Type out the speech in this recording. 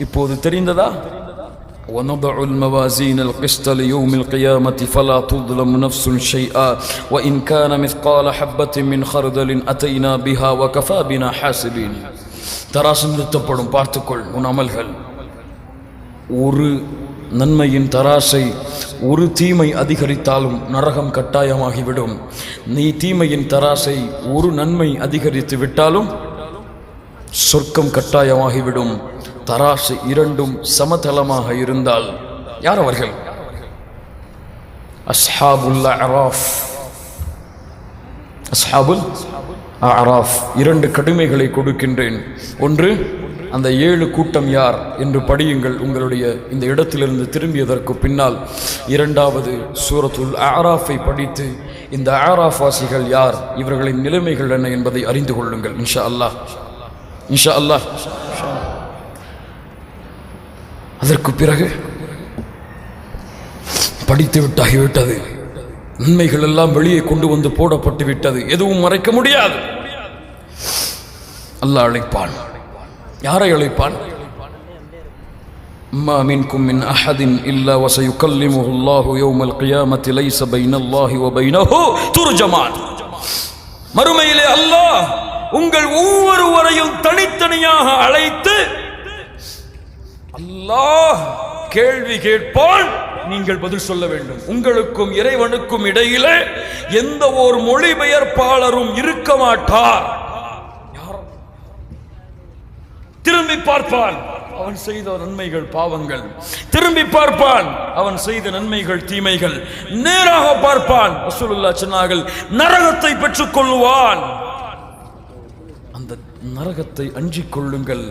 இப்போது தெரிந்ததா وَنَضَعُ الْمَوَازِينَ الْقِسْطَ لِيَوْمِ الْقِيَامَةِ فَلَا تُظْلَمُ نَفْسٌ شَيْئًا وَإِنْ كَانَ مِثْقَالَ حَبَّةٍ مِنْ خَرْدَلٍ أَتَيْنَا بِهَا وَكَفَى بِنَا حَاسِبِينَ. தராசு நிறுத்தப்படும், பார்த்துக்கொள் உன் அமல்கள். ஒரு நன்மையின் தராசை ஒரு தீமை அதிகரித்தாலும் நரகம் கட்டாயமாகிவிடும். நீ தீமையின் தராசை ஒரு நன்மை அதிகரித்து விட்டாலும் சொர்க்கம் கட்டாயமாகிவிடும். தராசு இரண்டும் சமதளமாக இருந்தால் யார் அவர்கள்? அஸ்ஹாபுல் அஅராஃப். அஸ்ஹாபுல் அஅராஃப். இரண்டு கடுமைகளை கொடுக்கின்றேன். ஒன்று, அந்த 7 கூட்டம் யார் என்று படியுங்கள் உங்களுடைய இந்த இடத்திலிருந்து திரும்பியதற்கு பின்னால். இரண்டாவது, சூரத்துல் அஅராஃபை படித்து இந்த அஅராஃப் வாசிகள் யார், இவர்களின் நிலைமைகள் என்ன என்பதை அறிந்து கொள்ளுங்கள். இன்ஷா அல்லாஹ், இன்ஷா அல்லாஹ். அதற்கு பிறகு படித்து விட்டாகிவிட்டது. நன்மைகள் எல்லாம் வெளியே கொண்டு வந்து போடப்பட்டு விட்டது. எதுவும் மறைக்க முடியாது. அல்லாஹ் அழைப்பான். யாரை அழைப்பான்? மா மின்கும் மின் அஹதின் இல்லா வஸயுகல்லிமுஹு அல்லாஹு யௌமல் கியாமத்தி லைஸ பைனல்லாஹி வ பைனஹு துர்ஜமான். மறுமையிலே அல்லாஹ் உங்கள் ஒவ்வொருவரையும் தனித்தனியாக அழைத்து அல்லாஹ் கேள்வி கேட்பான். நீங்கள் பதில் சொல்ல வேண்டும். உங்களுக்கும் இறைவனுக்கும் இடையிலே எந்த ஒரு மொழிபெயர்ப்பாளரும் இருக்க மாட்டார். திரும்பி பார்ப்பான், அவன் செய்த நன்மைகள் பாவங்கள். திரும்பி பார்ப்பான், அவன் செய்த நன்மைகள் தீமைகள். நேராக பார்ப்பான். ரசூலுல்லாஹ் சொன்னார்கள், நரகத்தை பெற்றுக் கொள்வான். அந்த நரகத்தை அஞ்சிக் கொள்ளுங்கள்.